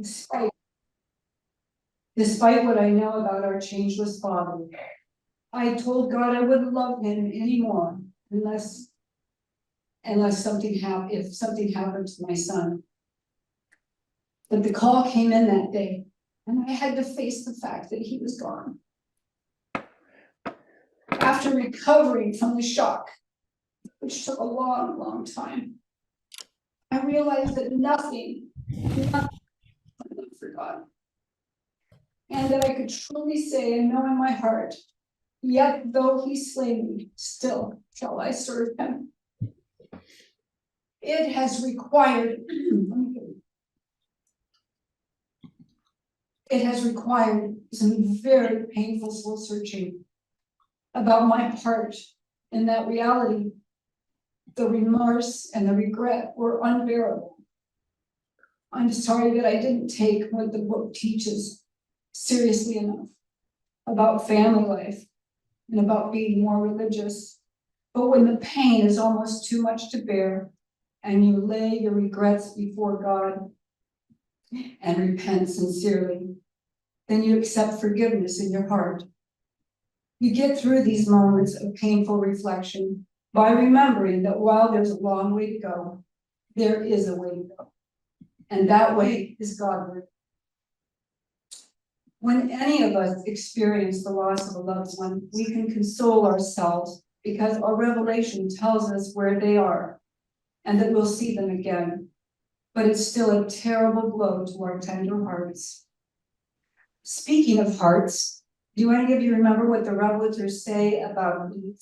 Despite, despite what I know about our changeless Father, I told God I wouldn't love him anymore unless something happened, if something happened to my son. But the call came in that day, and I had to face the fact that he was gone. After recovering from the shock, which took a long, long time, I realized that nothing for God. And that I could truly say and know in my heart, yet though he slay me, still shall I serve him. It has required, some very painful soul searching about my part in that reality. The remorse and the regret were unbearable. I'm sorry that I didn't take what the book teaches seriously enough about family life and about being more religious. But when the pain is almost too much to bear and you lay your regrets before God and repent sincerely, then you accept forgiveness in your heart. You get through these moments of painful reflection by remembering that while there's a long way to go, there is a way to go. And that way is Godward. When any of us experience the loss of a loved one, we can console ourselves because our revelation tells us where they are and that we'll see them again. But it's still a terrible blow to our tender hearts. Speaking of hearts, do any of you remember what the revelators say about Eve?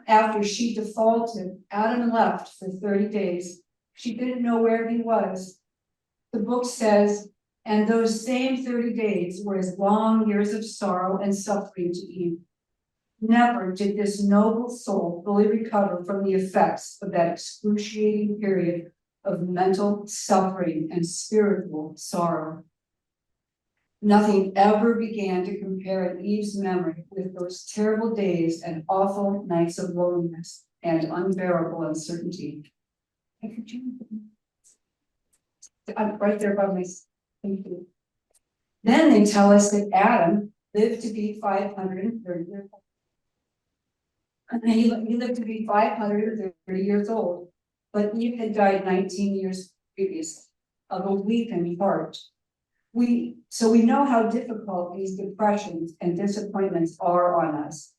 After she defaulted, Adam left for 30 days. She didn't know where he was. The book says, and those same 30 days were as long years of sorrow and suffering to Eve. Never did this noble soul fully recover from the effects of that excruciating period of mental suffering and spiritual sorrow. Nothing ever began to compare in Eve's memory with those terrible days and awful nights of loneliness and unbearable uncertainty. I'm right there by my. Thank you. Then they tell us that Adam lived to be 530 years old. And he lived to be 530 years old, but Eve had died 19 years previously of a weakened heart. So we know how difficult these depressions and disappointments are on us.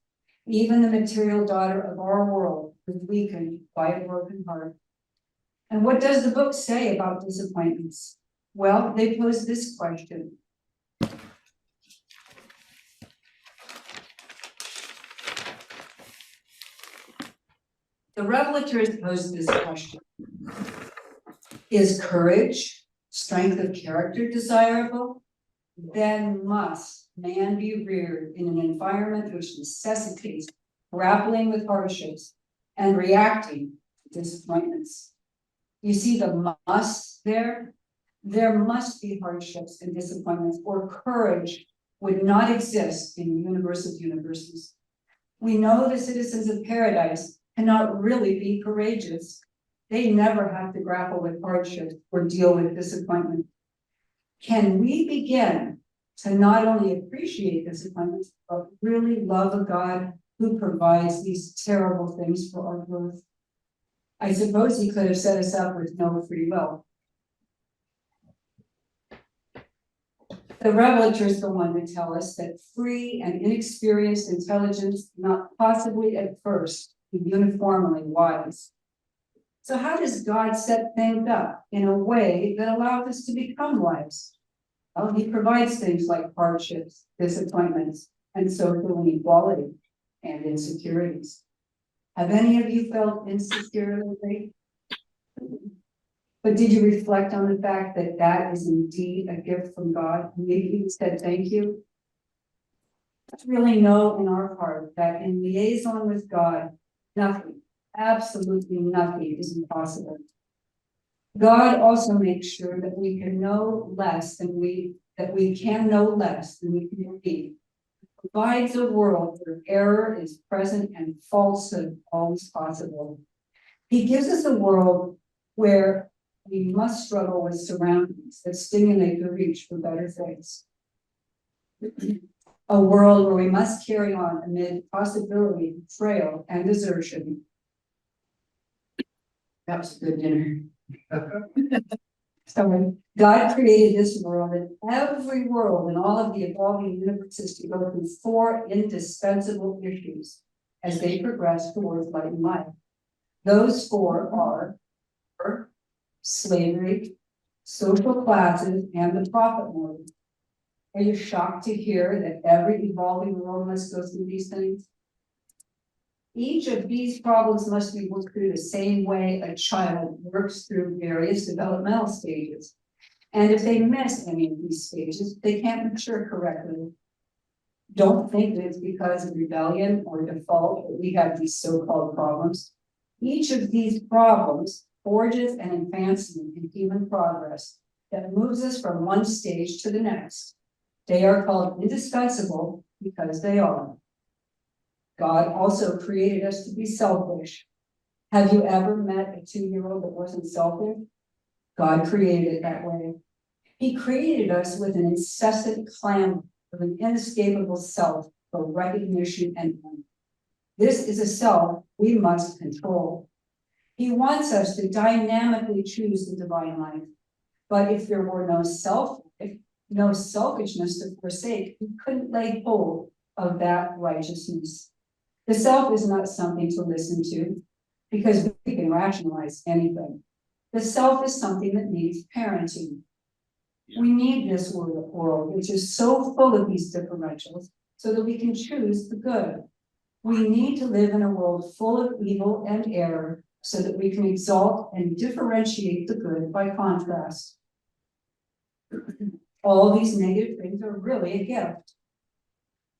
Even the material daughter of our world was weakened by a broken heart. And what does the book say about disappointments? Well, they pose this question. The revelators pose this question. Is courage, strength of character desirable? Then must man be reared in an environment which necessitates grappling with hardships and reacting to disappointments. You see the must there? There must be hardships and disappointments, or courage would not exist in the universe of universes. We know the citizens of paradise cannot really be courageous. They never have to grapple with hardships or deal with disappointment. Can we begin to not only appreciate disappointments, but really love a God who provides these terrible things for our growth? I suppose he could have set us up with no free will. The revelators go on to tell us that free and inexperienced intelligence cannot possibly at first be uniformly wise. So how does God set things up in a way that allows us to become wise? Well, he provides things like hardships, disappointments, and social inequality and insecurities. Have any of you felt insecure lately? But did you reflect on the fact that that is indeed a gift from God? Maybe you said thank you. Let's really know in our heart that in liaison with God, nothing, absolutely nothing is impossible. God also makes sure that we can know less than we can know less than we can be. Provides a world where error is present and falsehood always possible. He gives us a world where We must struggle with surroundings that stimulate the reach for better things. A world where we must carry on amid possibility, betrayal, and desertion. That was a good dinner. So God created this world, and every world in all of the evolving universes to go through four indispensable issues as they progress towards light and life. Those four are slavery, social classes, and the profit motive. Are you shocked to hear that every evolving world must go through these things? Each of these problems must be worked through the same way a child works through various developmental stages. And if they miss any of these stages, they can't mature correctly. Don't think that it's because of rebellion or default that we have these so-called problems. Each of these problems forges an advancement in human progress that moves us from one stage to the next. They are called indispensable because they are. God also created us to be selfish. Have you ever met a 2-year-old that wasn't selfish? God created it that way. He created us with an incessant clamor of an inescapable self for recognition and honor. This is a self we must control. He wants us to dynamically choose the divine life. But if there were no selfishness to forsake, we couldn't lay hold of that righteousness. The self is not something to listen to because we can rationalize anything. The self is something that needs parenting. We need this world, which is so full of these differentials, so that we can choose the good. We need to live in a world full of evil and error, so that we can exalt and differentiate the good by contrast. All these negative things are really a gift.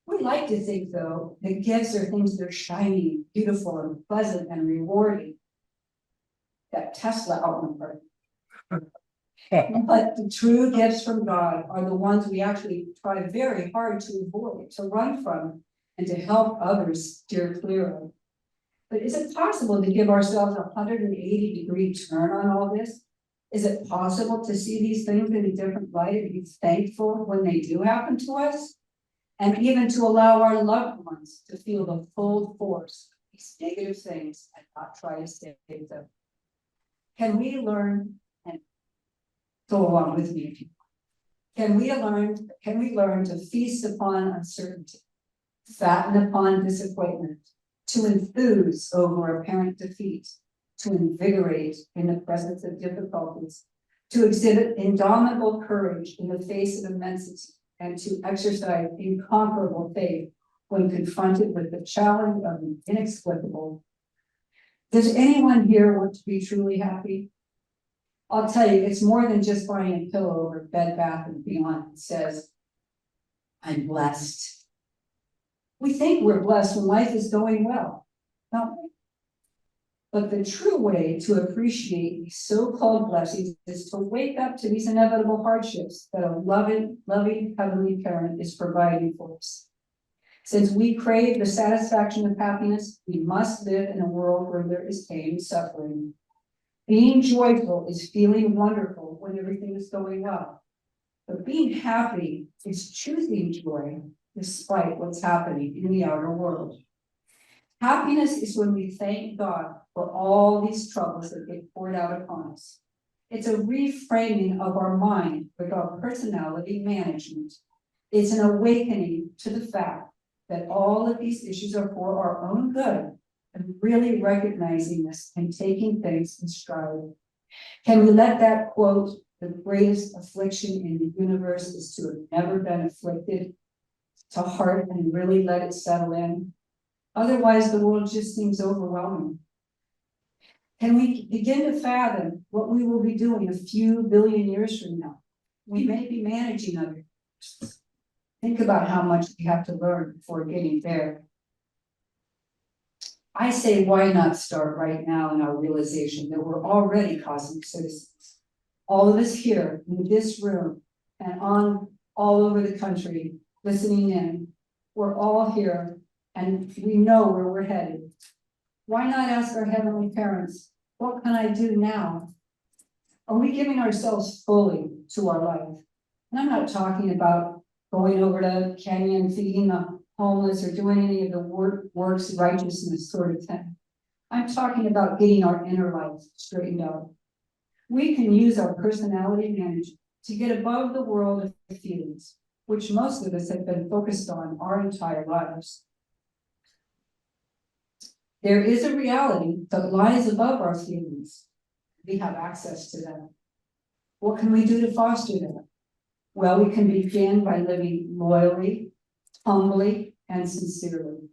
We like to think, though, that gifts are things that are shiny, beautiful, and pleasant and rewarding. That Tesla out in the park. But the true gifts from God are the ones we actually try very hard to avoid, to run from, and to help others steer clear of. But is it possible to give ourselves a 180-degree turn on all this? Is it possible to see these things in a different light and be thankful when they do happen to us? And even to allow our loved ones to feel the full force of these negative things and not try to save them? Can we learn, and go along with me if you want, can we learn to feast upon uncertainty, fatten upon disappointment, to enthuse over apparent defeat, to invigorate in the presence of difficulties, to exhibit indomitable courage in the face of immensity, and to exercise incomparable faith when confronted with the challenge of the inexplicable? Does anyone here want to be truly happy? I'll tell you, it's more than just buying a pillow over Bed Bath & Beyond that says, I'm blessed. We think we're blessed when life is going well, don't we? But the true way to appreciate these so-called blessings is to wake up to these inevitable hardships that a loving heavenly parent is providing for us. Since we crave the satisfaction of happiness, we must live in a world where there is pain and suffering. Being joyful is feeling wonderful when everything is going well. But being happy is choosing joy despite what's happening in the outer world. Happiness is when we thank God for all these troubles that get poured out upon us. It's a reframing of our mind with our personality management. It's an awakening to the fact that all of these issues are for our own good, and really recognizing this and taking things in stride. Can we let that quote, the greatest affliction in the universe is to have never been afflicted, to heart and really let it settle in? Otherwise, the world just seems overwhelming. Can we begin to fathom what we will be doing a few billion years from now? We may be managing others. Think about how much we have to learn before getting there. I say, why not start right now in our realization that we're already cosmic citizens? All of us here in this room and on all over the country listening in, we're all here and we know where we're headed. Why not ask our heavenly parents, what can I do now? Are we giving ourselves fully to our life? And I'm not talking about going over to Kenya and feeding the homeless or doing any of the works righteousness sort of thing. I'm talking about getting our inner life straightened out. We can use our personality management to get above the world of feelings, which most of us have been focused on our entire lives. There is a reality that lies above our feelings. We have access to them. What can we do to foster that? Well, we can begin by living loyally, humbly, and sincerely.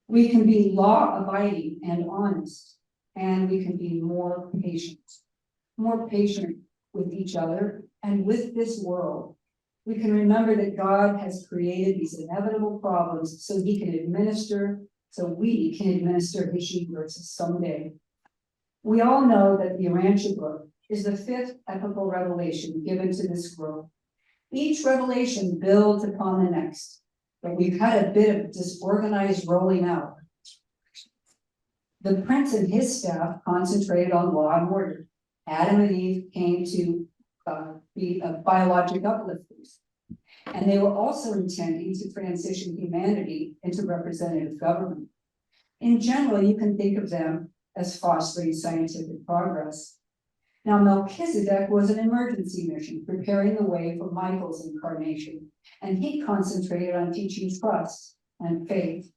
We can be law-abiding and honest, and we can be more patient with each other and with this world. We can remember that God has created these inevitable problems so we can administer his universe someday. We all know that the Urantia book is the fifth epical revelation given to this world. Each revelation builds upon the next, but we've had a bit of disorganized rolling out. The prince and his staff concentrated on law and order. Adam and Eve came to be biologic uplifters. And they were also intending to transition humanity into representative government. In general, you can think of them as fostering scientific progress. Now, Melchizedek was an emergency mission, preparing the way for Michael's incarnation, and he concentrated on teaching trust and faith.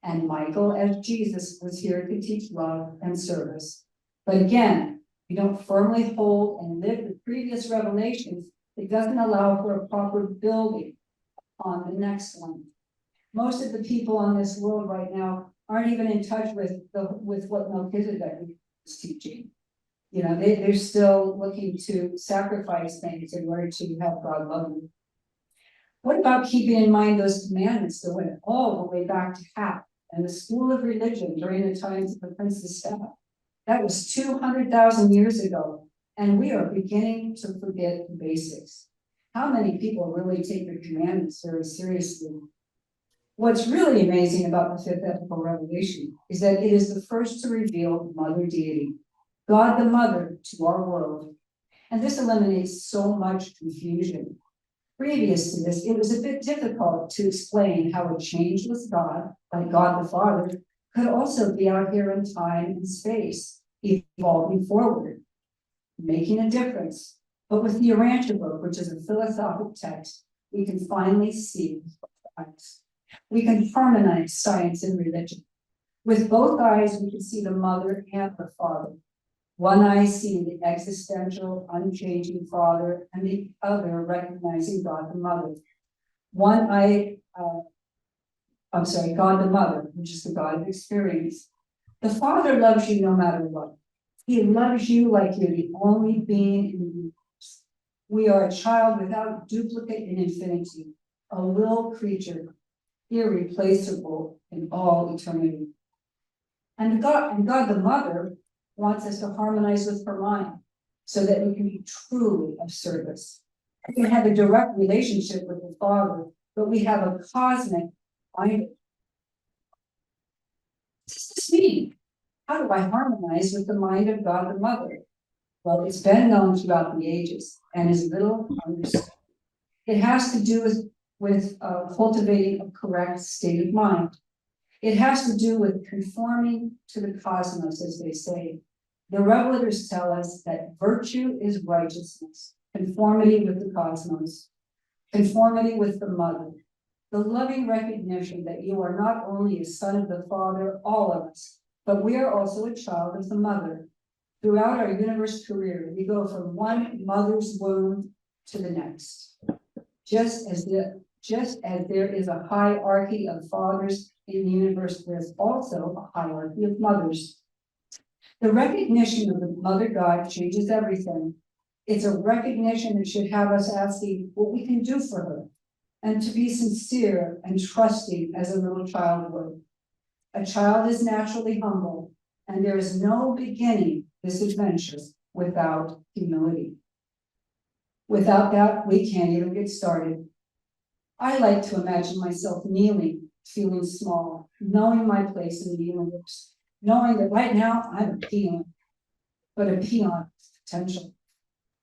And Michael, as Jesus, was here to teach love and service. But again, we don't firmly hold and live the previous revelations. It doesn't allow for a proper building on the next one. Most of the people on this world right now aren't even in touch with what Melchizedek was teaching. You know, they're still looking to sacrifice things in order to have God love them. What about keeping in mind those commandments that went all the way back to Hap and the school of religion during the times of the Prince's Staff? That was 200,000 years ago, and we are beginning to forget the basics. How many people really take the commandments very seriously? What's really amazing about the fifth epical revelation is that it is the first to reveal Mother Deity, God the Mother, to our world. And this eliminates so much confusion. Previous to this, it was a bit difficult to explain how a changeless God, like God the Father, could also be out here in time and space, evolving forward, making a difference. But with the Urantia book, which is a philosophic text, we can finally see eyes. We can harmonize science and religion. With both eyes, we can see the Mother and the Father. One eye seeing the existential, unchanging Father, and the other recognizing God the Mother. God the Mother, which is the God of experience. The Father loves you no matter what. He loves you like you're the only being in the universe. We are a child without duplicate in infinity, a little creature, irreplaceable in all eternity. And God the Mother wants us to harmonize with her mind so that we can be truly of service. We can have a direct relationship with the Father, but we have a cosmic mind. What does this mean? How do I harmonize with the mind of God the Mother? Well, it's been known throughout the ages and is little understood. It has to do with cultivating a correct state of mind. It has to do with conforming to the cosmos, as they say. The revelators tell us that virtue is righteousness, conformity with the cosmos, conformity with the Mother, the loving recognition that you are not only a son of the Father, all of us, but we are also a child of the Mother. Throughout our universe career, we go from one mother's womb to the next. Just as there is a hierarchy of fathers in the universe, there's also a hierarchy of mothers. The recognition of the Mother God changes everything. It's a recognition that should have us asking what we can do for her, and to be sincere and trusting as a little child would. A child is naturally humble, and there is no beginning this adventure without humility. Without that, we can't even get started. I like to imagine myself kneeling, feeling small, knowing my place in the universe, knowing that right now I'm a peon, but a peon with potential.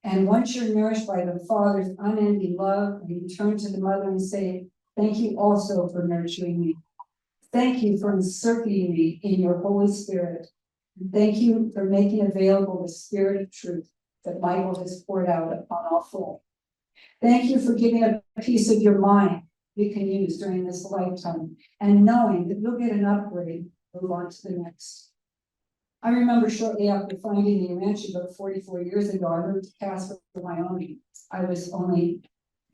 And once you're nourished by the Father's unending love, and you turn to the mother and say, thank you also for nurturing me. Thank you for encircling me in your Holy Spirit. And thank you for making available the Spirit of truth that Michael has poured out upon all full. Thank you for giving a piece of your mind you can use during this lifetime, and knowing that you'll get an upgrade, move on to the next. I remember shortly after finding the ranch about 44 years ago, I moved to Casper, Wyoming. I was only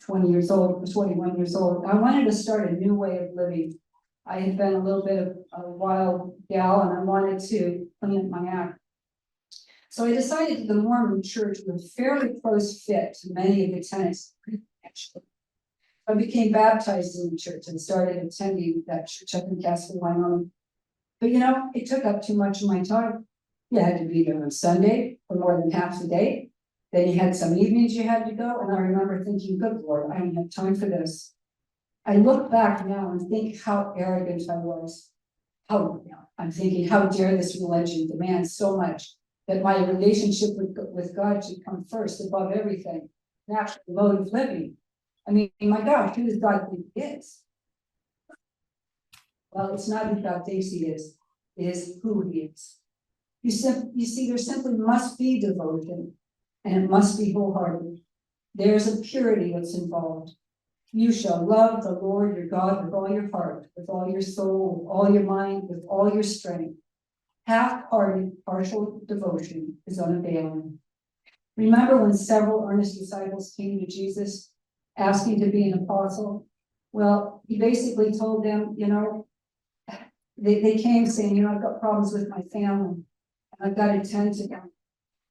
20 years old, 21 years old. I wanted to start a new way of living. I had been a little bit of a wild gal, and I wanted to clean up my act. So I decided that the Mormon church was fairly close fit to many of the tenets. I became baptized in the church and started attending that church up in Casper, Wyoming. But it took up too much of my time. You had to be there on Sunday for more than half the day. Then you had some evenings you had to go. And I remember thinking, good Lord, I don't have time for this. I look back now and think how arrogant I was. I'm thinking, how dare this religion demand so much that my relationship with God should come first above everything. Natural mode of living. I mean, my gosh, who does God think he is? Well, it's not who God thinks he is, it is who he is. You see, there simply must be devotion, and it must be wholehearted. There's a purity that's involved. You shall love the Lord your God with all your heart, with all your soul, with all your mind, with all your strength. Half-hearted, partial devotion is unavailing. Remember when several earnest disciples came to Jesus asking to be an apostle? Well, he basically told them, they came saying, I've got problems with my family, and I've got to tend to them.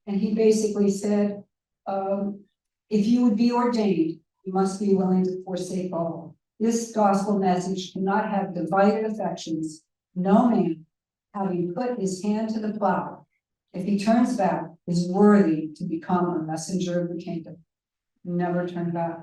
And he basically said, if you would be ordained, you must be willing to forsake all. This gospel message cannot have divided affections. No man, having put his hand to the plow, if he turns back, is worthy to become a messenger of the kingdom. Never turn back.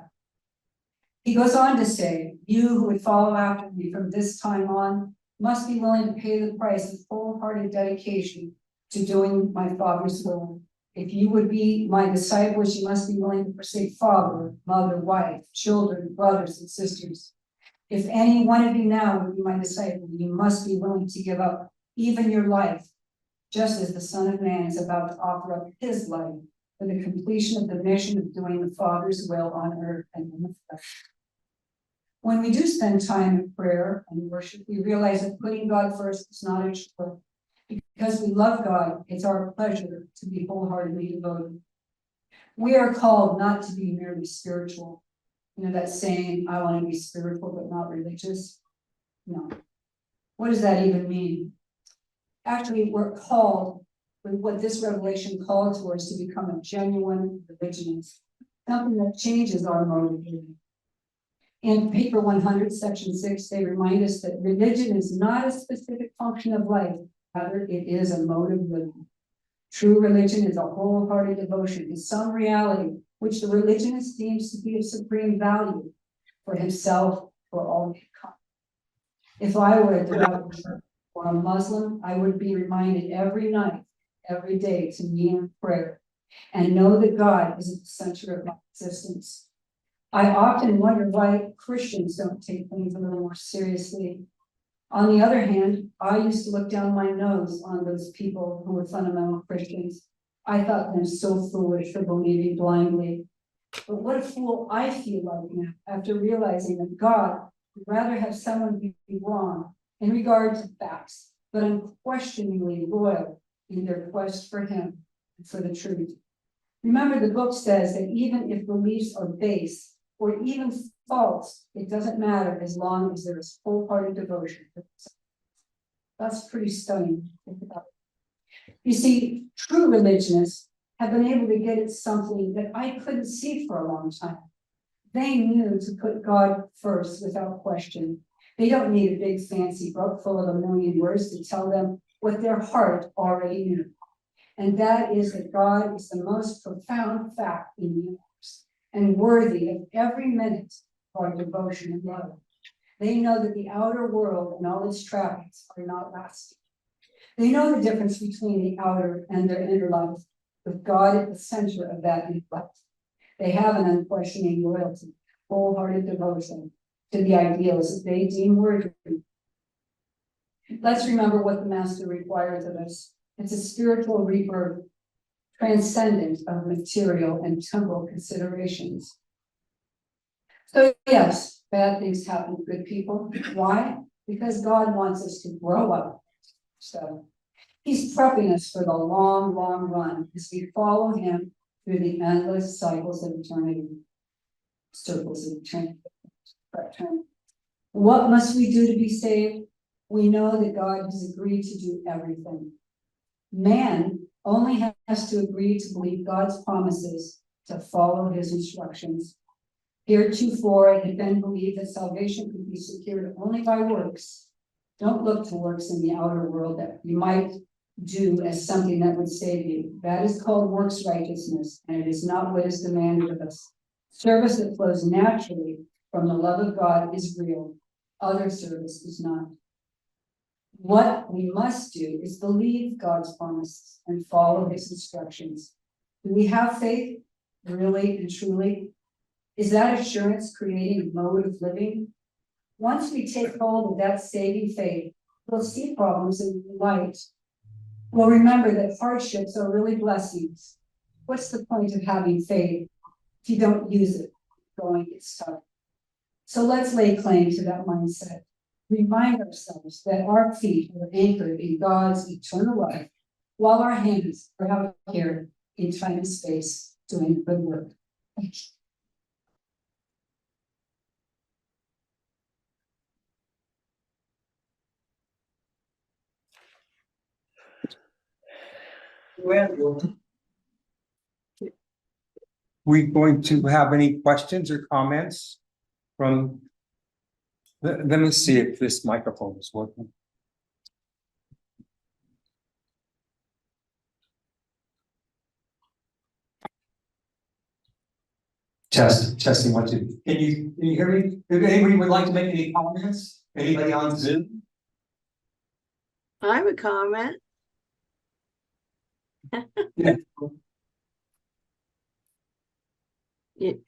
He goes on to say, you who would follow after me from this time on must be willing to pay the price of wholehearted dedication to doing my Father's will. If you would be my disciples, you must be willing to forsake father, mother, wife, children, brothers, and sisters. If any one of you now would be my disciple, you must be willing to give up even your life, just as the Son of Man is about to offer up his life for the completion of the mission of doing the Father's will on earth and in the flesh. When we do spend time in prayer and worship, we realize that putting God first is not a chore. Because we love God, it's our pleasure to be wholeheartedly devoted. We are called not to be merely spiritual. That saying, I want to be spiritual but not religious. No. What does that even mean? Actually, we're called, with what this revelation calls for us, to become a genuine religionist, something that changes our mode of living. In paper 100, section 6, they remind us that religion is not a specific function of life, rather it is a mode of living. True religion is a wholehearted devotion to some reality which the religionist deems to be of supreme value for himself, for all mankind. If I were a devout Christian or a Muslim, I would be reminded every night, every day to kneel in prayer and know that God is at the center of my existence. I often wonder why Christians don't take things a little more seriously. On the other hand, I used to look down my nose on those people who were fundamental Christians. I thought them so foolish for believing blindly. But what a fool I feel like now after realizing that God would rather have someone be wrong in regard to facts, but unquestioningly loyal in their quest for him and for the truth. Remember, the book says that even if beliefs are base or even false, it doesn't matter as long as there is wholehearted devotion. That's pretty stunning. You see, true religionists have been able to get at something that I couldn't see for a long time. They knew to put God first without question. They don't need a big fancy book full of a million words to tell them what their heart already knew. And that is that God is the most profound fact in the universe and worthy of every minute of our devotion and love. They know that the outer world and all its trappings are not lasting. They know the difference between the outer and their inner life. with God at the center of that intellect. They have an unquestioning loyalty, wholehearted devotion to the ideals that they deem worthy. Let's remember what the Master requires of us. It's a spiritual rebirth, transcendent of material and temporal considerations. So yes, bad things happen to good people. Why? Because God wants us to grow up. So he's prepping us for the long, long run as we follow him through the endless cycles of eternity, circles of eternity. What must we do to be saved? We know that God has agreed to do everything. Man only has to agree to believe God's promises, to follow his instructions. Heretofore, it had been believed that salvation could be secured only by works. Don't look to works in the outer world that you might do as something that would save you. That is called works righteousness, and it is not what is demanded of us. Service that flows naturally from the love of God is real. Other service is not. What we must do is believe God's promises and follow his instructions. Do we have faith, really and truly? Is that assurance creating a mode of living? Once we take hold of that saving faith, we'll see problems in light. We'll remember that hardships are really blessings. What's the point of having faith if you don't use it? Going gets tough. So let's lay claim to that mindset. Remind ourselves that our feet are anchored in God's eternal life, while our hands are out here in time and space doing good work. Thank you. We going to have any questions or comments from? Let me see if this microphone is working. Testing 1, 2. Can you hear me? If anybody would like to make any comments? Anybody on Zoom? I have a comment. Yeah.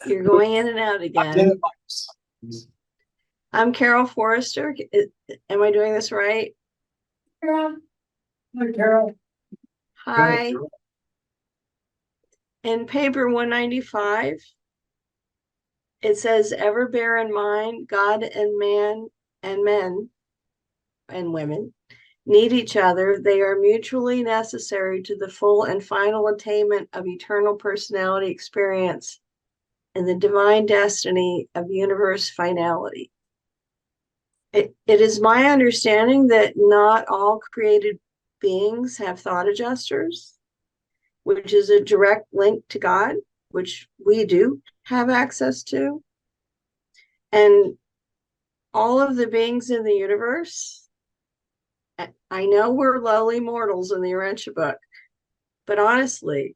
You're going in and out again. I'm Carol Forrester. Am I doing this right? Carol. Hi, Carol. Hi. In paper 195, it says, ever bear in mind God and man and men and women need each other. They are mutually necessary to the full and final attainment of eternal personality experience and the divine destiny of universe finality. It is my understanding that not all created beings have thought adjusters, which is a direct link to God, which we do have access to. And all of the beings in the universe, I know we're lowly mortals in the Urantia book, but honestly,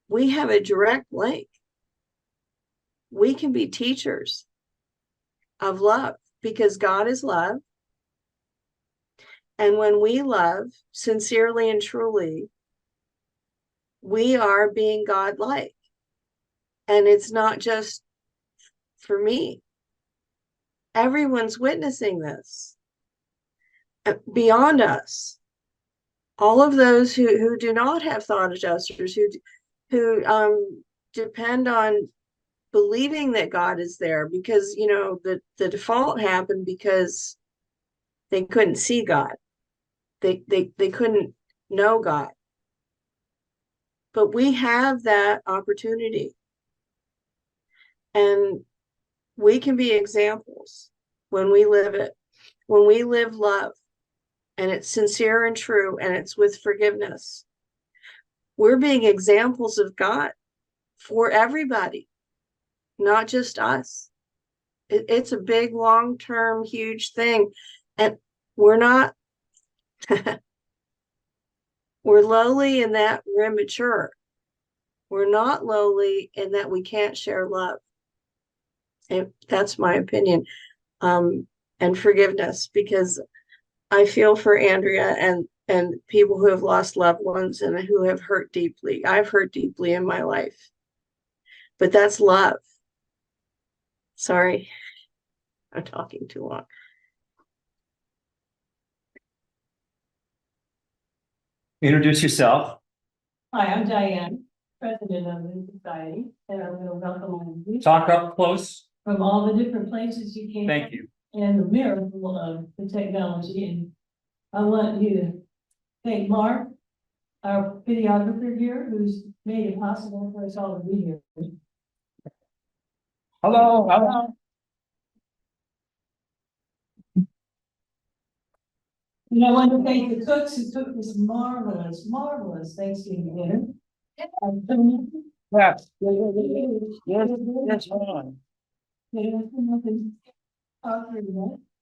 we have a direct link. We can be teachers of love because God is love. And when we love sincerely and truly, we are being God-like. And it's not just for me. Everyone's witnessing this. Beyond us, all of those who do not have thought adjusters, who depend on believing that God is there, because the default happened because they couldn't see God. They couldn't know God. But we have that opportunity. And we can be examples when we live it, when we live love, and it's sincere and true, and it's with forgiveness. We're being examples of God for everybody, not just us. It's a big, long-term, huge thing. And we're not, we're lowly in that we're immature. We're not lowly in that we can't share love. And that's my opinion. And forgiveness, because I feel for Andrea and people who have lost loved ones and who have hurt deeply. I've hurt deeply in my life, but that's love. Sorry, I'm talking too long. Introduce yourself. Hi, I'm Diane, president of the society, and I'm gonna welcome all of you Talk up close. from all the different places you came. Thank you. And the miracle of the technology, and I want you to thank Mark, our videographer here, who's made it possible for us all to be here. Hello, hello. And I want to thank the cooks who cooked this marvelous Thanksgiving dinner. Yes. Yes, Ron.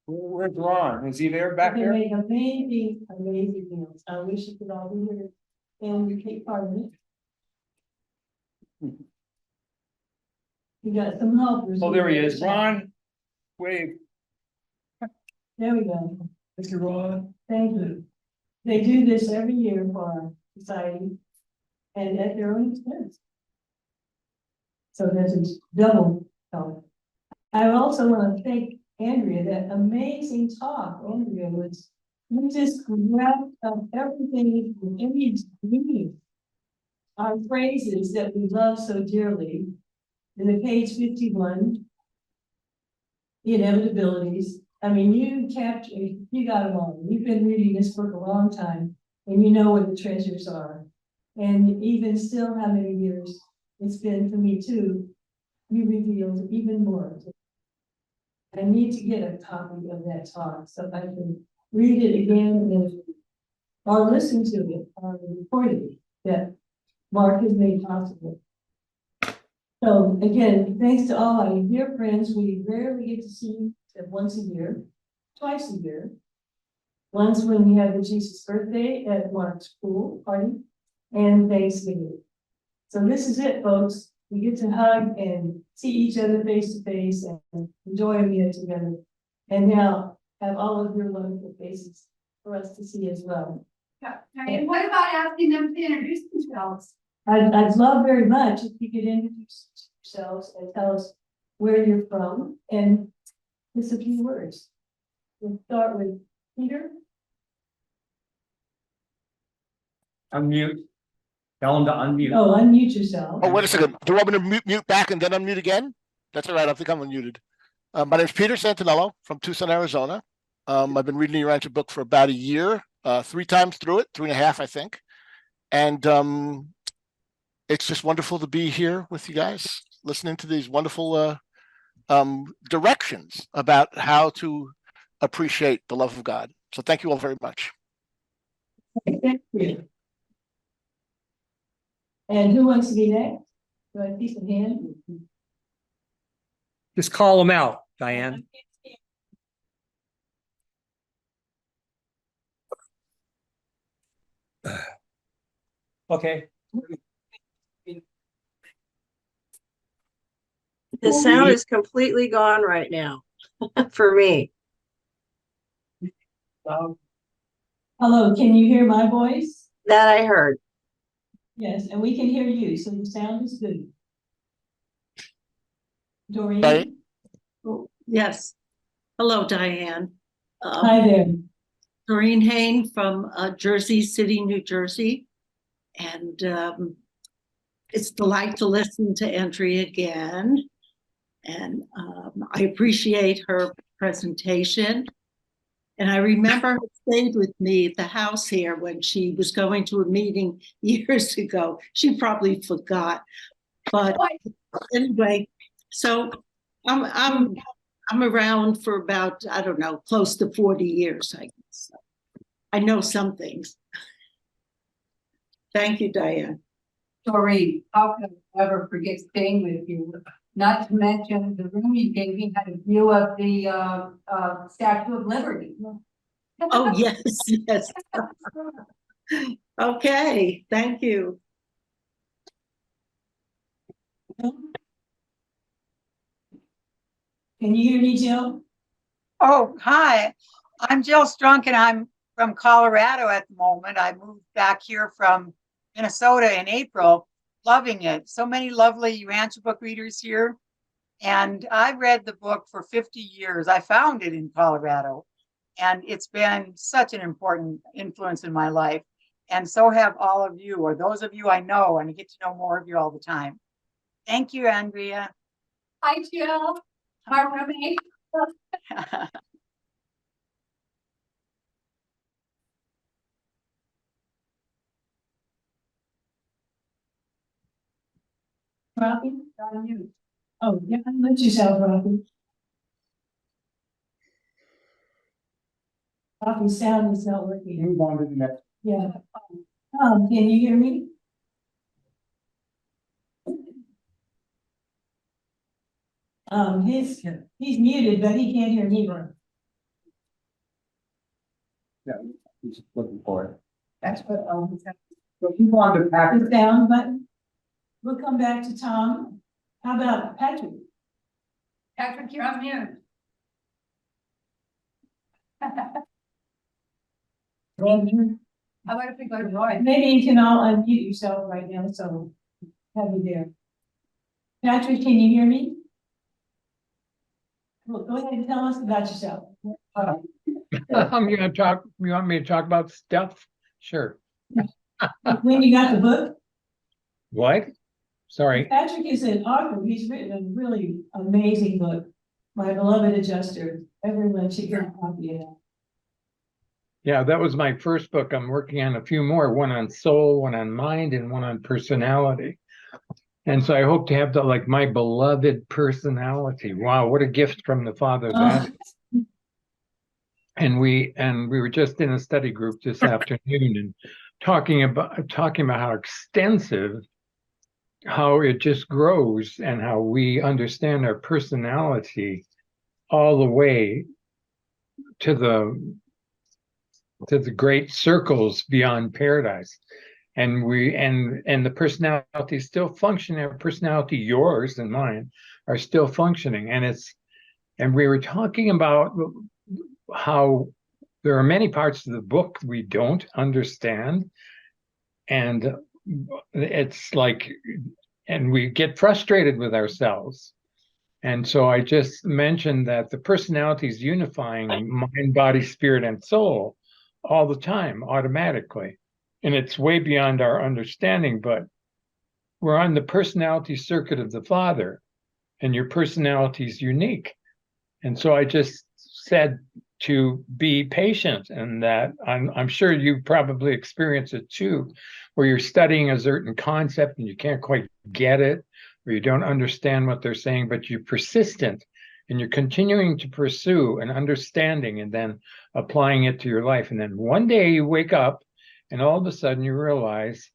Where's Ron? Is he there back They there? make amazing meals. I wish you could all be here and you take part in it. You got some helpers. Oh, there he is. Ron, wave. There we go. Thank you, Ron. Thank you. They do this every year for our society and at their own expense. So there's a double help. I also want to thank Andrea, that amazing talk. Andrea was, you just wrapped up everything in every dream. Our phrases that we love so dearly in the page 51, the inevitabilities. I mean, you got them all. You've been reading this book a long time and you know what the treasures are. And even still, how many years it's been for me too, you revealed even more. I need to get a copy of that talk so I can read it again and or listen to it or record it that Mark has made possible. So again, thanks to all my dear friends, we rarely get to see them once a year, twice a year. Once when we had the Jesus birthday at Mark's pool party and Thanksgiving. So this is it, folks. We get to hug and see each other face to face and enjoy a meal together. And now have all of your wonderful faces for us to see as well. Yeah, and what about asking them to introduce themselves? I'd love very much if you could introduce yourselves and tell us where you're from and just a few words. We'll start with Peter. Unmute. Tell him to unmute. Oh, unmute yourself. Oh, wait a second. Do you want me to mute back and then unmute again? That's all right. I think I'm unmuted. My name is Peter Santinello from Tucson, Arizona. I've been reading the Urantia book for about a year, 3 times through it, 3.5, I think. And it's just wonderful to be here with you guys, listening to these wonderful directions about how to appreciate the love of God. So thank you all very much. Thank you. And who wants to be next? Do I see some hand? Just call him out, Diane. Okay. The sound is completely gone right now for me. Hello, can you hear my voice? That I heard. Yes, and we can hear you, so the sound is good. Doreen? Right. Oh, yes. Hello, Diane. Hi there. Doreen Hain from Jersey City, New Jersey. And it's a delight to listen to Andrea again. And I appreciate her presentation. And I remember her stayed with me at the house here when she was going to a meeting years ago. She probably forgot. But anyway, so I'm around for about, I don't know, close to 40 years, I guess. I know some things. Thank you, Diane. Doreen, how can I ever forget staying with you? Not to mention the room you gave me had a view of the Statue of Liberty. Oh, yes, yes. Okay, thank you. Can you hear me, Jill? Oh, hi, I'm Jill Strunk and I'm from Colorado at the moment. I moved back here from Minnesota in April, loving it. So many lovely Urantia book readers here. And I read the book for 50 years. I found it in Colorado, and it's been such an important influence in my life. And so have all of you, or those of you I know, and I get to know more of you all the time. Thank you, Andrea. Hi, Jill. Hi, Remy. Rocky, on you. Oh, yeah, let yourself, Rocky. Rocky's sound is not working. Move on to the next. Yeah. Can you hear me? He's muted, but he can't hear me. Yeah, he's just looking for it. That's what, So move on to the Patrick. down button. We'll come back to Tom. How about Patrick? Patrick, you're on mute. How about if we go to Roy? Maybe you can all unmute yourself right now, so have you there. Patrick, can you hear me? Well, go ahead and tell us about yourself. I'm gonna talk, you want me to talk about stuff? Sure. When you got the book? What? Sorry. Patrick is an author. He's written a really amazing book. My Beloved Adjuster. Everyone should get a copy of that. Yeah, that was my first book. I'm working on a few more, one on soul, one on mind, and one on personality. And so I hope to have the, like, my beloved personality. Wow, what a gift from the Father that is. And we were just in a study group this afternoon and talking about how extensive, how it just grows, and how we understand our personality all the way to the great circles beyond paradise. And the personality still functioning. Our personality, yours and mine, are still functioning. And we were talking about how there are many parts of the book we don't understand. And it's like, and we get frustrated with ourselves. And so I just mentioned that the personality is unifying mind, body, spirit, and soul all the time, automatically. And it's way beyond our understanding, but we're on the personality circuit of the Father, and your personality is unique. And so I just said to be patient, and that I'm sure you probably experience it too, where you're studying a certain concept and you can't quite get it, or you don't understand what they're saying, but you're persistent and you're continuing to pursue an understanding and then applying it to your life. And then one day you wake up and all of a sudden you realize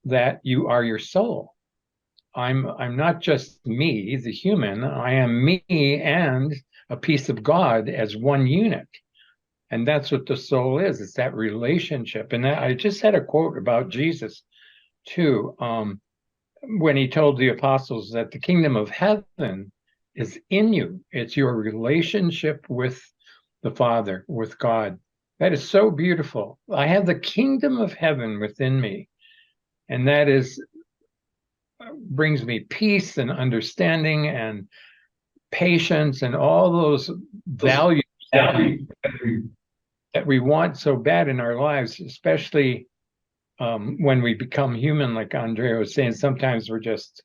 that you are your soul. I'm not just me, the human. I am me and a piece of God as one unit. And that's what the soul is. It's that relationship. And I just had a quote about Jesus too, when he told the apostles that the kingdom of heaven is in you. It's your relationship with the Father, with God. That is so beautiful. I have the kingdom of heaven within me. And that brings me peace and understanding and patience and all those values that we want so bad in our lives, especially when we become human, like Andrea was saying. Sometimes we're just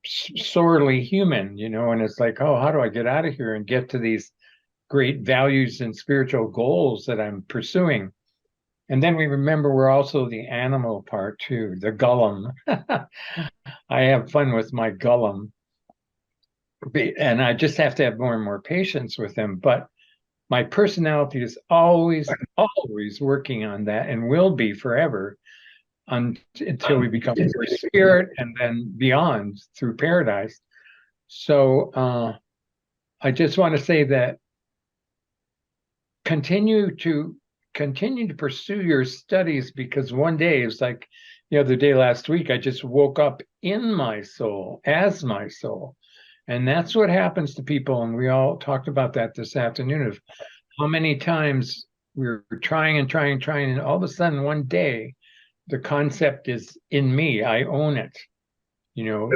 sorely human, and it's like, oh, how do I get out of here and get to these great values and spiritual goals that I'm pursuing? And then we remember we're also the animal part too, the golem. I have fun with my golem, and I just have to have more and more patience with him. But my personality is always working on that, and will be forever until we become pure spirit and then beyond through paradise. So I just want to say that continue to pursue your studies, because one day, it's like the other day last week, I just woke up in my soul, as my soul. And that's what happens to people. And we all talked about that this afternoon, of how many times we were trying and trying and trying, and all of a sudden one day, the concept is in me. I own it. You know,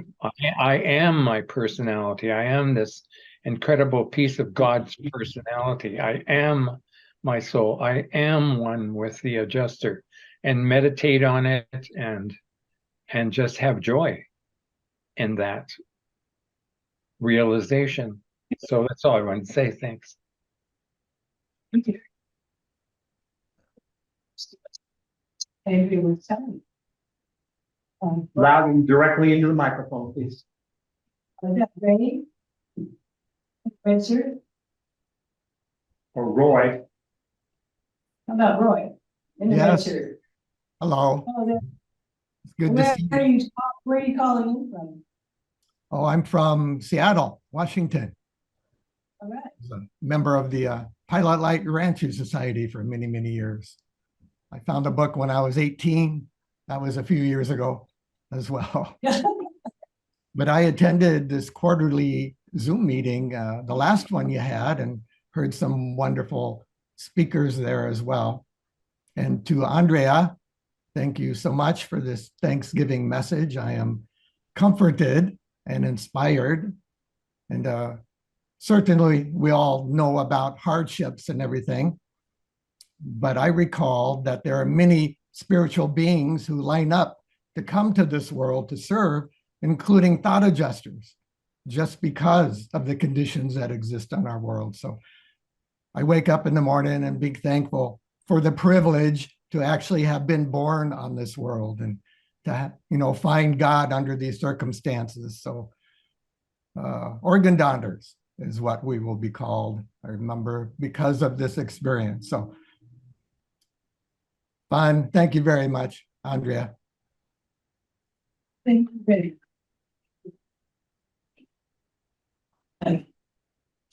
I am my personality. I am this incredible piece of God's personality. I am my soul. I am one with the adjuster, and meditate on it and just have joy in that realization. So that's all I want to say. Thanks. Andrea was telling. Loud and directly into the microphone, please. Was that Ray? Richard? Or Roy. How about Roy? In the red Yes. shirt. Hello, Oh, there- it's good to Where see are you. you, where are you calling in from? Oh, I'm from Seattle, Washington. All right. I was a member of the Pilot Light Rancher Society for many, many years. I found a book when I was 18. That was a few years ago as well. But I attended this quarterly Zoom meeting, the last one you had, and heard some wonderful speakers there as well. And to Andrea, thank you so much for this Thanksgiving message. I am comforted and inspired. And certainly we all know about hardships and everything. But I recall that there are many spiritual beings who line up to come to this world to serve, including thought adjusters, just because of the conditions that exist in our world. So I wake up in the morning and be thankful for the privilege to actually have been born on this world and to, find God under these circumstances. So organ donors is what we will be called, I remember, because of this experience. So fun. Thank you very much, Andrea. Thank you, Ray.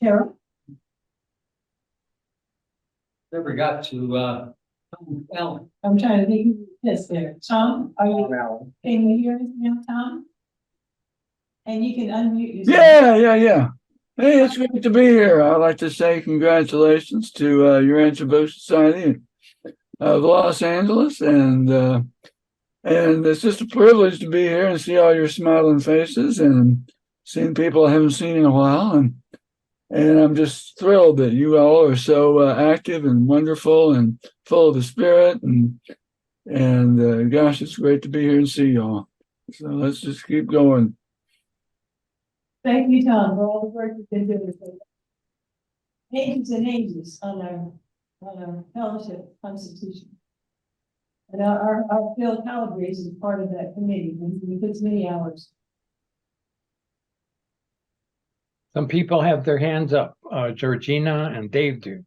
Carol? Never got to Alan. I'm trying to think who this there. Tom, are you, Alan. can you hear us now, Tom? And you can unmute yourself. Yeah. Hey, it's great to be here. I'd like to say congratulations to your Rancho Boat Society of Los Angeles, and it's just a privilege to be here and see all your smiling faces and seeing people I haven't seen in a while, and I'm just thrilled that you all are so active and wonderful and full of the spirit, and gosh, it's great to be here and see y'all. So let's just keep going. Thank you, Tom, for all the work you've been doing. Ages and ages on our fellowship constitution. And our Phil Calabrese is part of that committee, and he puts many hours. Some people have their hands up. Georgina and Dave do.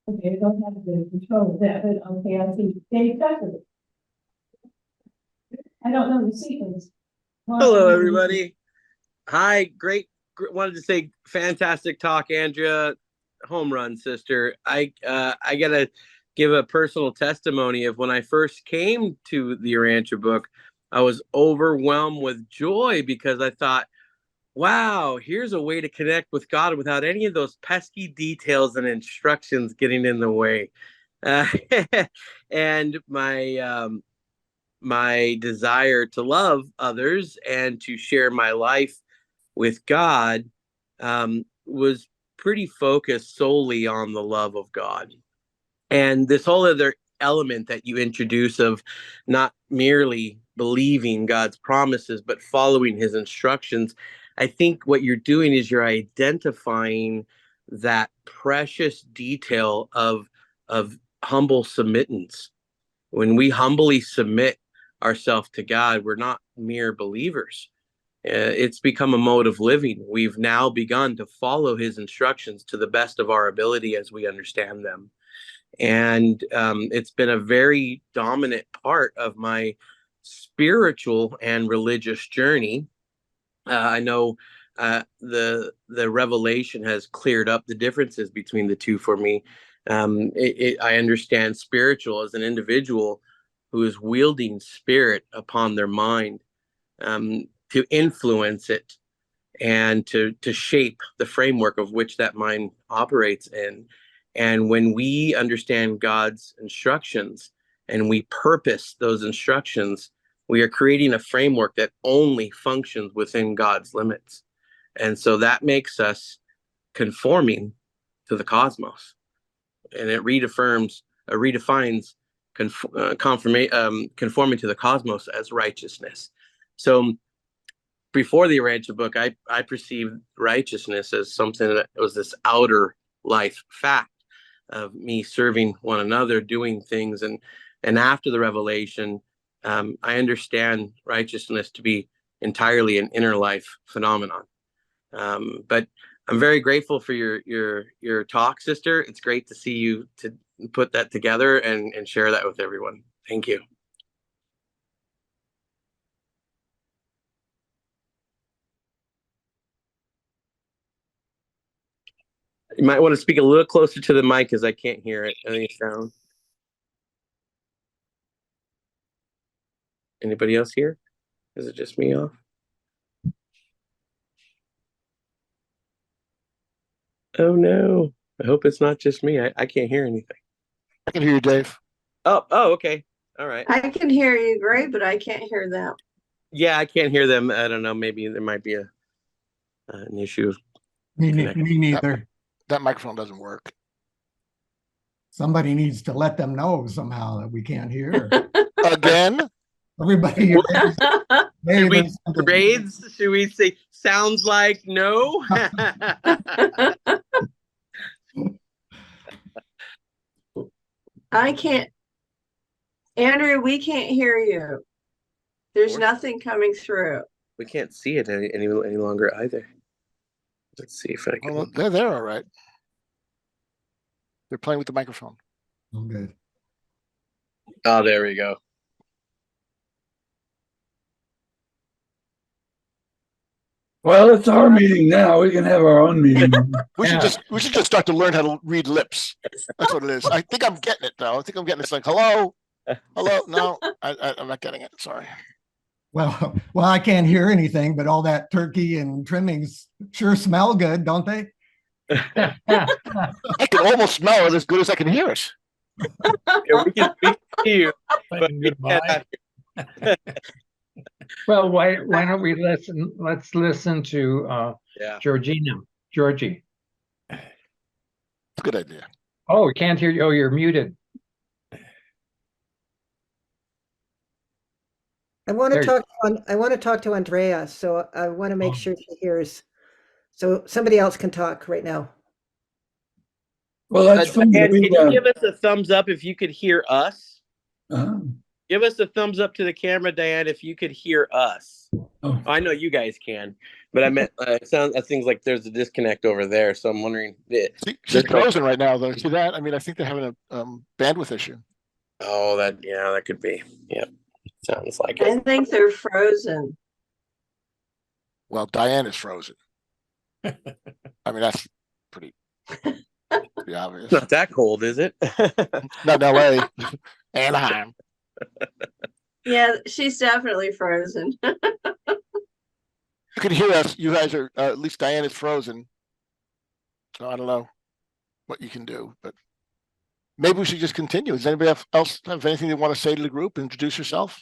Okay, I don't have the control of that, but okay, I see Dave Tucker. I don't know the sequence. Hello, everybody. Hi, great. Wanted to say fantastic talk, Andrea. Home run, sister. I gotta give a personal testimony of when I first came to the Rancher book. I was overwhelmed with joy because I thought, wow, here's a way to connect with God without any of those pesky details and instructions getting in the way. And my desire to love others and to share my life with God was pretty focused solely on the love of God. And this whole other element that you introduce of not merely believing God's promises, but following his instructions, I think what you're doing is you're identifying that precious detail of humble submittance. When we humbly submit ourselves to God, we're not mere believers. It's become a mode of living. We've now begun to follow his instructions to the best of our ability as we understand them. And it's been a very dominant part of my spiritual and religious journey. I know the revelation has cleared up the differences between the two for me. I understand spiritual as an individual who is wielding spirit upon their mind to influence it and to shape the framework of which that mind operates in. And when we understand God's instructions and we purpose those instructions, we are creating a framework that only functions within God's limits. And so that makes us conforming to the cosmos. And it redefines conforming to the cosmos as righteousness. So before the Arancha book, I perceived righteousness as something that was this outer life fact of me serving one another, doing things. And after the revelation, I understand righteousness to be entirely an inner life phenomenon. But I'm very grateful for your talk, sister. It's great to see you to put that together and share that with everyone. Thank you. You might want to speak a little closer to the mic because I can't hear it. Any sound? Anybody else here? Is it just me off? Oh no. I hope it's not just me. I can't hear anything. I can hear you, Dave. Oh, okay. All right. I can hear you great, but I can't hear them. Yeah, I can't hear them. I don't know. Maybe there might be an issue. Me neither. That microphone doesn't work. Somebody needs to let them know somehow that we can't hear. Again? Everybody. Should we grades? Should we say sounds like no? I can't. Andrew, we can't hear you. There's nothing coming through. We can't see it any longer either. Let's see if I can. Well, they're there, all right. They're playing with the microphone. Oh, good. Oh, there we go. Well, it's our meeting now. We can have our own meeting. We should just start to learn how to read lips. That's what it is. I think I'm getting it though. I think I'm getting it. It's like hello. No, I'm not getting it. Sorry. Well, I can't hear anything, but all that turkey and trimmings sure smell good, don't they? I can almost smell it as good as I can hear it. Yeah, we can see you. But Well, why don't we listen? Let's listen to Georgie. It's a good idea. Oh, we can't hear you. Oh, you're muted. I want to talk to Andrea, so I want to make sure she hears. So somebody else can talk right now. Well, that's fine. Can you give us a thumbs up if you could hear us? Uh-huh. Give us a thumbs up to the camera, Diane, if you could hear us. Oh. I know you guys can, but I meant it seems like there's a disconnect over there. So I'm wondering. She's frozen right now, though. See that? I mean, I think they're having a bandwidth issue. Oh, that could be. Yeah, sounds like I it. think they're frozen. Well, Diane is frozen. I mean, that's pretty obvious. It's not that cold, is it? Not in LA. Anaheim. Yeah, she's definitely frozen. You can hear us. You guys are, at least Diane is frozen. So I don't know what you can do, but maybe we should just continue. Does anybody else have anything they want to say to the group? Introduce yourself.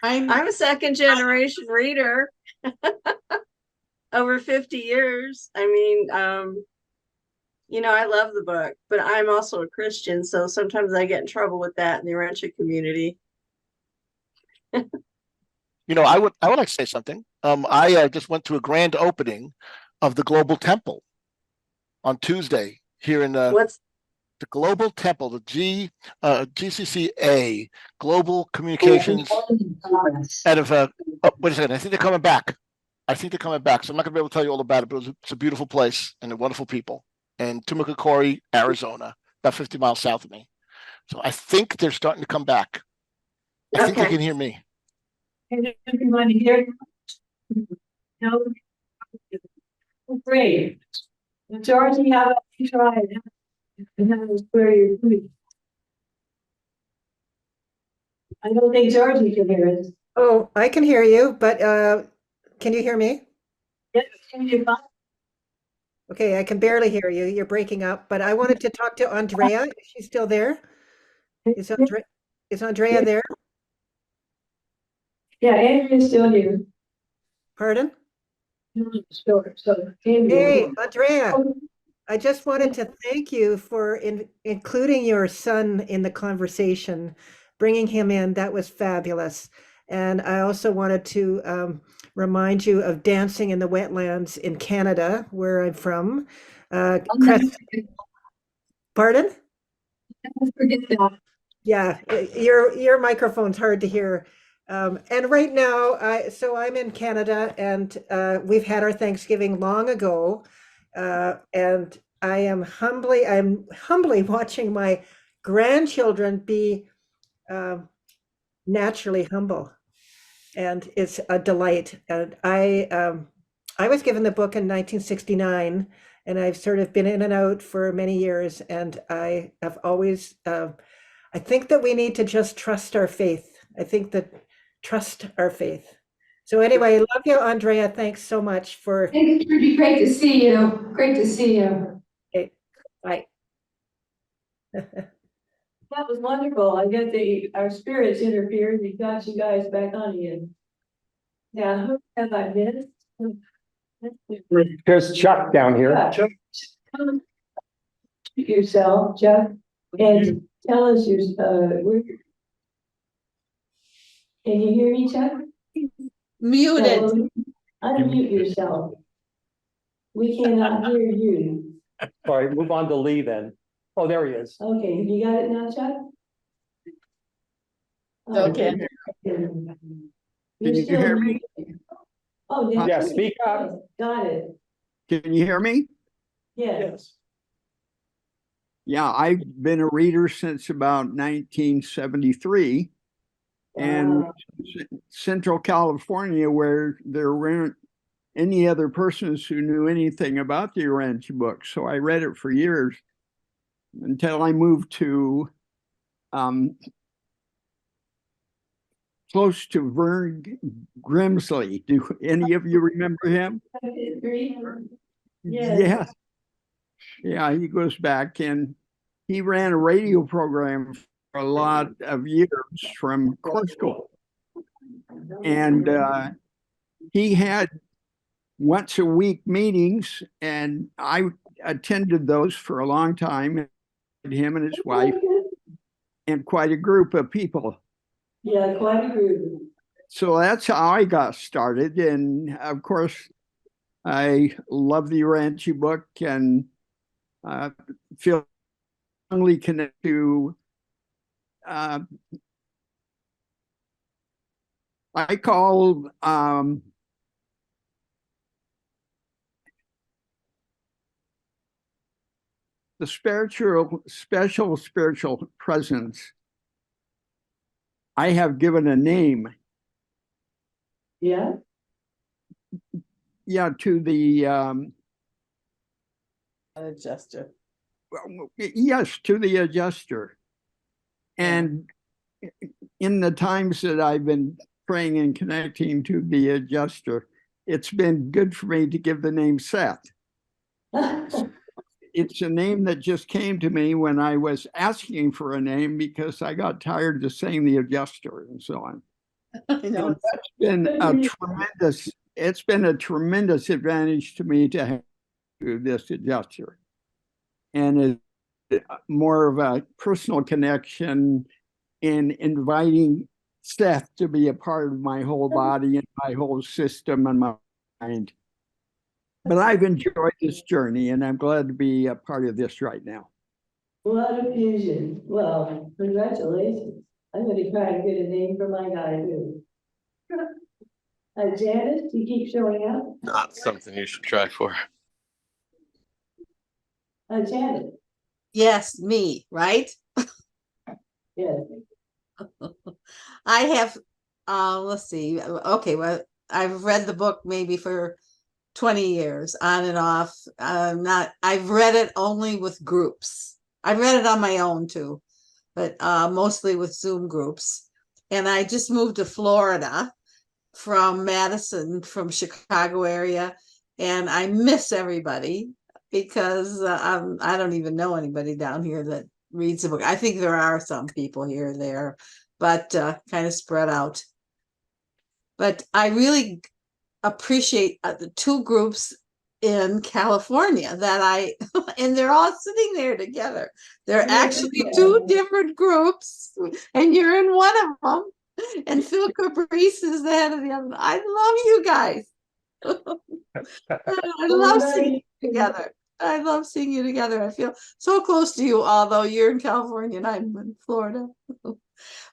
I'm a second generation reader. Over 50 years. I mean, I love the book, but I'm also a Christian, so sometimes I get in trouble with that in the Arancha community. I would like to say something. I just went to a grand opening of the Global Temple on Tuesday here in What's the Global Temple, the GCCA, Global Communications. Out of wait a second, I think they're coming back. So I'm not going to be able to tell you all about it, but it's a beautiful place and they're wonderful people. And Tumacacori, Arizona, about 50 miles south of me. So I think they're starting to come back. I think they can hear me. Can everyone hear? No. Great. Georgie, how about you try it? Where you're doing. I don't think Georgie can hear it. Oh, I can hear you, but can you hear me? Yes, can you? Okay, I can barely hear you. You're breaking up, but I wanted to talk to Andrea. Is she still there? Is Andrea there? Yeah, Andrea's still here. Pardon? So, Hey, Andrea, I just wanted to thank you for including your son in the conversation, bringing him in. That was fabulous. And I also wanted to remind you of Dancing in the Wetlands in Canada, where I'm from. Pardon? Forget that. Yeah, your microphone's hard to hear. And right now, I'm in Canada, and we've had our Thanksgiving long ago, and I'm humbly watching my grandchildren be naturally humble, and it's a delight. And I was given the book in 1969, and I've sort of been in and out for many years, and I have always. I think that we need to just trust our faith. I think that trust our faith. So anyway, love you, Andrea. Thanks so much for. It's pretty great to see you. Great to see you. Okay, bye. That was wonderful. I get our spirits interfered. We got you guys back on again. Yeah, who have I missed? There's Chuck down here. Chuck. Come yourself, Chuck, and tell us your, can you hear me, Chuck? Muted. Unmute yourself. We cannot hear you. Sorry, move on to Lee then. Oh, there he is. Okay, you got it now, Chuck? Okay. Can you hear me? Oh, Yeah, speak up. Got it. Can you hear me? Yes. Yeah, I've been a reader since about 1973. And Central California, where there weren't any other persons who knew anything about the Urantia book. So I read it for years until I moved to close to Vern Grimsley. Do any of you remember him? Yes. Yeah, he goes back, and he ran a radio program for a lot of years from Corsica. And he had once a week meetings, and I attended those for a long time, him and his wife, and quite a group of people. Yeah, quite a group. So that's how I got started. And of course, I love the Urantia book and feel strongly connected to I call the special spiritual presence. I have given a name. Yeah. Yeah, to the Adjuster. yes, to the adjuster. And in the times that I've been praying and connecting to the adjuster, it's been good for me to give the name Seth. It's a name that just came to me when I was asking for a name because I got tired of saying the adjuster and so on. I know. It's been a tremendous advantage to me to have this adjuster. And it's more of a personal connection in inviting Seth to be a part of my whole body and my whole system and my mind. But I've enjoyed this journey, and I'm glad to be a part of this right now. What a fusion. Well, congratulations. I'm going to try and get a name for my guy too. Janice, you keep showing up. Not something you should try for. Janice. Yes, me, right? Yes. I have, let's see. Okay, well, I've read the book maybe for 20 years on and off. I've read it only with groups. I've read it on my own too, but mostly with Zoom groups. And I just moved to Florida from Madison, from Chicago area, and I miss everybody. because I don't even know anybody down here that reads the book. I think there are some people here or there, but kind of spread out. But I really appreciate the two groups in California that and they're all sitting there together. They're actually two different groups, and you're in one of them. And Phil Caprice is the head of the other. I love you guys. I love seeing you together. I love seeing you together. I feel so close to you, although you're in California and I'm in Florida.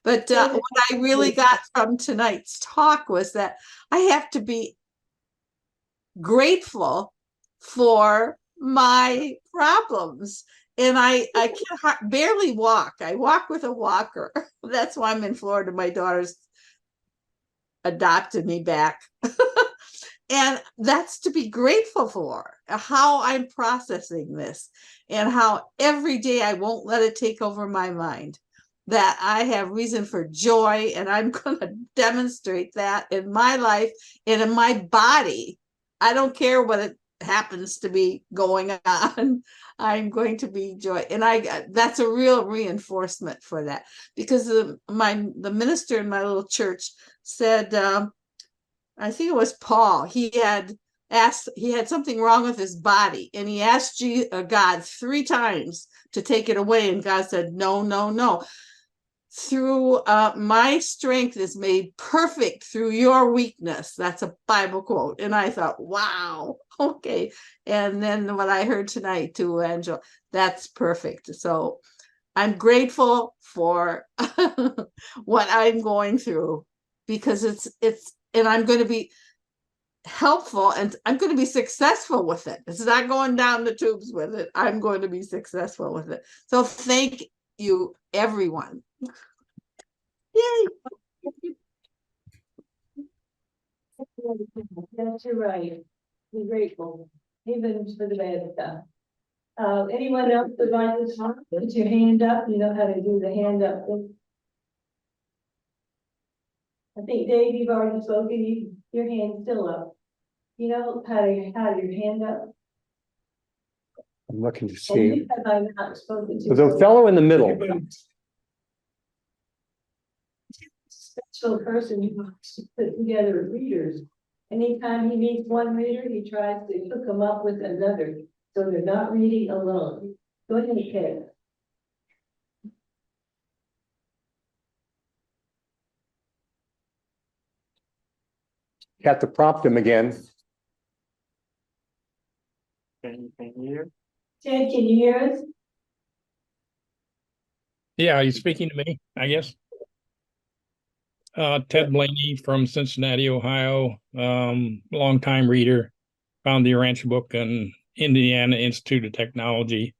But what I really got from tonight's talk was that I have to be grateful for my problems. And I can barely walk. I walk with a walker. That's why I'm in Florida. My daughter's adopted me back. And that's to be grateful for, how I'm processing this and how every day I won't let it take over my mind, that I have reason for joy, and I'm going to demonstrate that in my life and in my body. I don't care what it happens to be going on. I'm going to be joy. And that's a real reinforcement for that, because the minister in my little church said, I think it was Paul. He had something wrong with his body, and he asked God 3 times to take it away, and God said, no, no, no. Through my strength is made perfect through your weakness. That's a Bible quote. And I thought, wow, okay. And then what I heard tonight too, Angela, that's perfect. So I'm grateful for what I'm going through, because and I'm going to be helpful, and I'm going to be successful with it. It's not going down the tubes with it. I'm going to be successful with it. So thank you, everyone. Yay. That's right. Be grateful, even for the bad stuff. Anyone else would like to talk? Put your hand up. You know how to do the hand up thing. I think Dave, you've already spoken. Your hand's still up. You know how to have your hand up. I'm looking to And see. you have I not spoken to. The fellow in the middle. Special person who wants to put together readers. Anytime he meets one reader, he tries to hook them up with another, so they're not reading alone. Go ahead, Ted. Got to prompt him again. Ted, can you hear us? Yeah, are you speaking to me, I guess? Ted Blaney from Cincinnati, Ohio, longtime reader, found the Ranch book in Indiana Institute of Technology.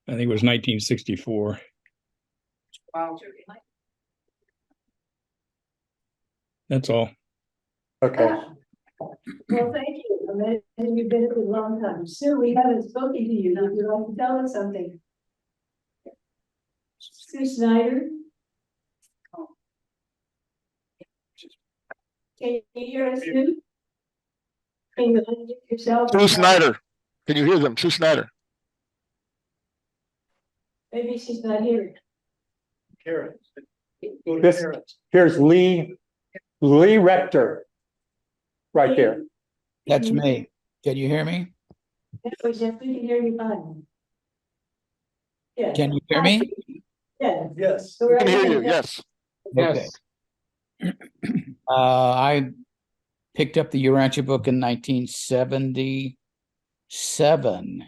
I think it was 1964. Wow. That's all. Okay. Well, thank you. Imagine you've been here a long time. Sue, we haven't spoken to you. Would you like to tell us something? Sue Snyder? Can you hear us, Sue? Can you unmute yourself? Sue Snyder. Can you hear them? Sue Snyder. Maybe she's not here. Here's Lee Rector. Right there. That's me. Can you hear me? Yes, we can hear you fine. Yeah. Can you hear me? Yeah. Yes. So We can hear you. Yes. Okay. I picked up the Urantia book in 1977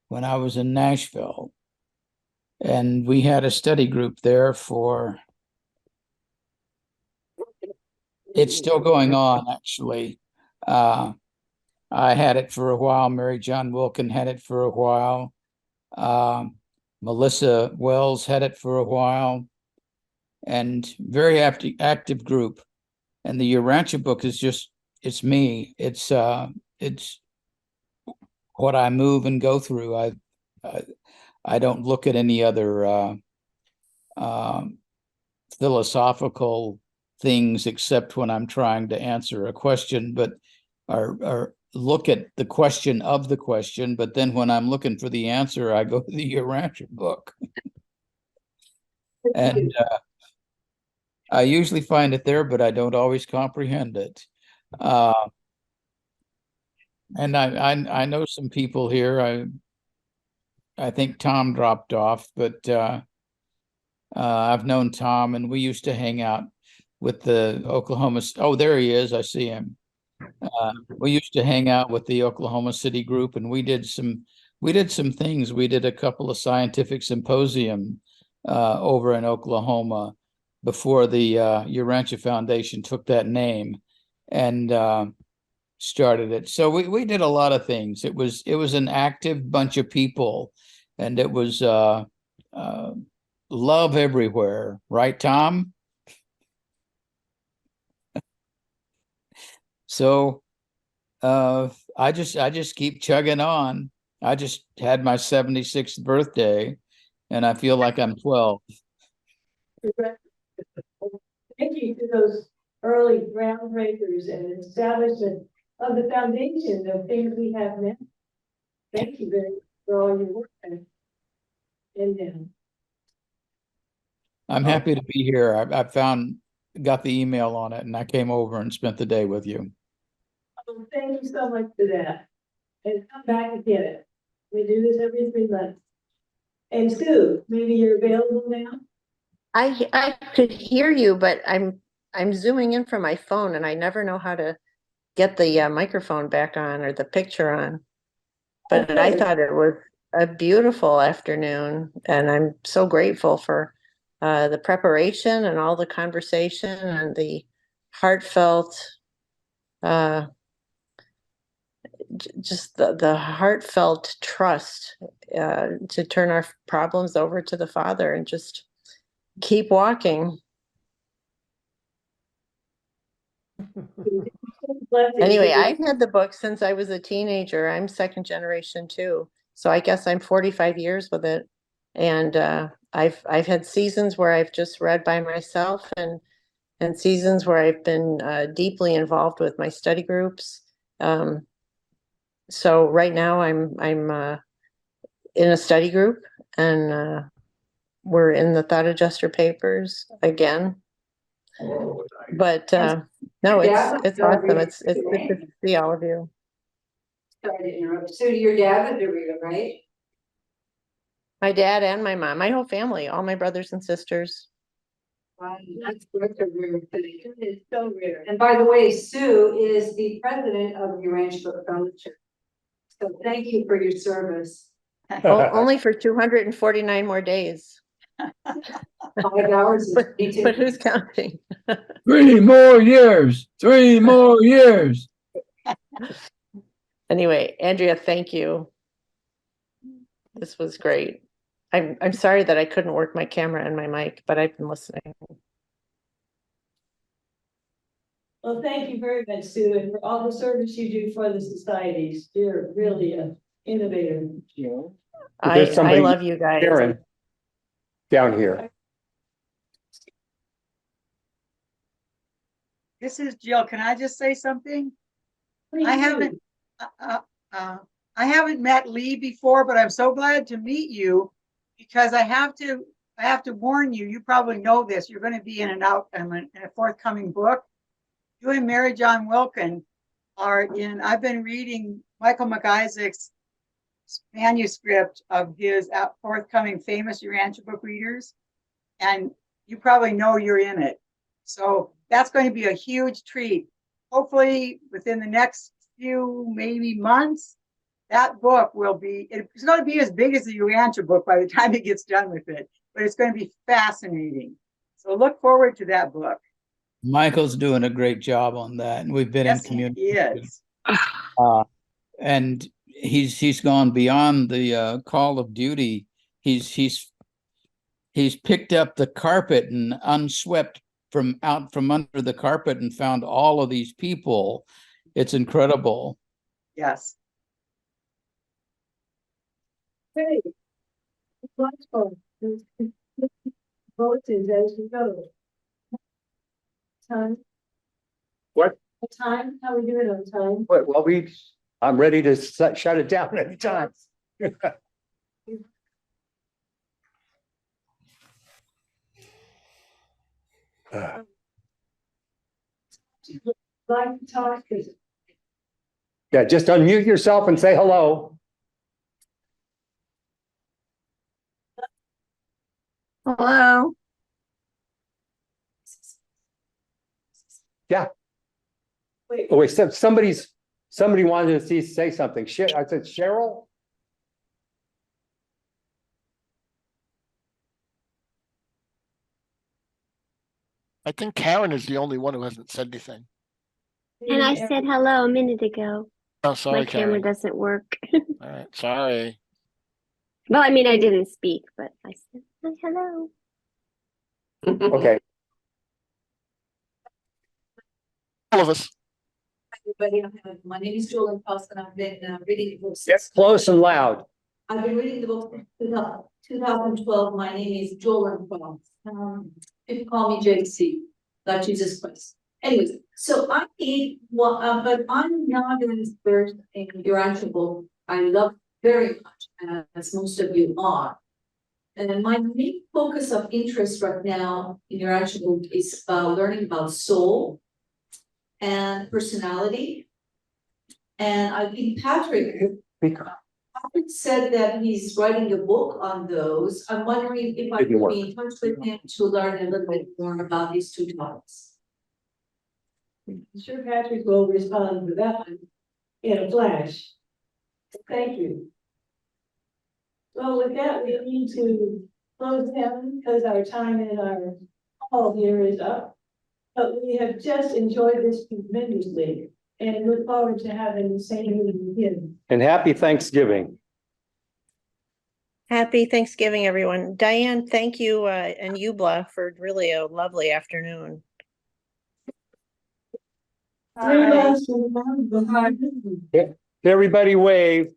when I was in Nashville. And we had a study group there it's still going on, actually. I had it for a while. Mary John Wilkin had it for a while. Melissa Wells had it for a while. And very active group. And the Urantia book is it's me. It's what I move and go through. I don't look at any other philosophical things except when I'm trying to answer a question, but look at the question of the question, but then when I'm looking for the answer, I go to the Urantia book. And I usually find it there, but I don't always comprehend it. And I know some people here. I think Tom dropped off, but I've known Tom, and we used to hang out with the Oklahoma. Oh, there he is. I see him. We used to hang out with the Oklahoma City group, and we did some things. We did a couple of scientific symposium over in Oklahoma before the Urantia Foundation took that name and started it. So we did a lot of things. It was an active bunch of people, and it was love everywhere, right, Tom? So I just keep chugging on. I just had my 76th birthday, and I feel like I'm 12. Thank you to those early groundbreakers and establishment of the foundation of things we have now. Thank you very much for all your work and I'm happy to be here. I got the email on it, and I came over and spent the day with you. thank you so much for that. And come back and get it. We do this every 3 months. And Sue, maybe you're available now? I could hear you, but I'm zooming in from my phone, and I never know how to get the microphone back on or the picture on. But I thought it was a beautiful afternoon, and I'm so grateful for the preparation and all the conversation and the heartfelt, just the heartfelt trust to turn our problems over to the Father and just keep walking. Anyway, I've had the book since I was a teenager. I'm second generation too. So I guess I'm 45 years with it. And I've had seasons where I've just read by myself and seasons where I've been deeply involved with my study groups. So right now I'm in a study group, and we're in the Thought Adjuster papers again. But no, it's awesome. It's good to see all of you. Sorry to interrupt. So your dad was a reader, right? My dad and my mom, my whole family, all my brothers and sisters. Wow, that's a rare thing. It's so rare. And by the way, Sue is the president of your Ranch Book Fellowship. So thank you for your service. Only for 249 more days. 5 hours. But who's counting? 3 more years. 3 more years. Anyway, Andrea, thank you. This was great. I'm sorry that I couldn't work my camera and my mic, but I've been listening. Well, thank you very much, Sue, and for all the service you do for the societies. You're really an innovator. I love you guys. Karen, down here. This is Jill. Can I just say something? I haven't met Lee before, but I'm so glad to meet you because I have to warn you. You probably know this. You're going to be in and out in a forthcoming book. You and Mary John Wilkin are in. I've been reading Michael McIsaac's manuscript of his forthcoming famous Urantia book readers, and you probably know you're in it. So that's going to be a huge treat. Hopefully within the next few maybe months, that book will be, it's going to be as big as the Urantia book by the time it gets done with it, but it's going to be fascinating. So look forward to that book. Michael's doing a great job on that, and we've been in communication. And he's gone beyond the call of duty. He's picked up the carpet and unswept from under the carpet and found all of these people. It's incredible. Yes. Hey, voted as you go. Time. What? Time? How we do it on time? Well, we I'm ready to shut it down anytime. Like to talk, Yeah, just unmute yourself and say hello. Hello. Yeah. wait, Oh, wait, somebody wanted to say something. I said, Cheryl? I think Karen is the only one who hasn't said anything. And I said hello a minute ago. Oh, sorry, My camera Karen. doesn't work. All right, sorry. Well, I mean, I didn't speak, but I said hi, hello. Okay. All of us. Everybody, my name is Julie Faust, and I've been reading the books. Yes, close and loud. I've been reading the book since 2012. My name is Joel Faust. People call me JC, like Jesus Christ. Anyways, so I need one, but I'm not an expert in your actual book. I love very much, as most of you are. And my main focus of interest right now in your actual book is learning about soul and personality. And I think Patrick said that he's writing a book on those. I'm wondering if I could be in touch with him to learn a little bit more about these two topics. I'm sure Patrick will respond to that one in a flash. Thank you. Well, with that, we need to close down because our time in our call here is up. But we have just enjoyed this tremendously and look forward to having the same meeting again. And happy Thanksgiving. Happy Thanksgiving, everyone. Diane, thank you, and Eubla for really a lovely afternoon. Everybody wave.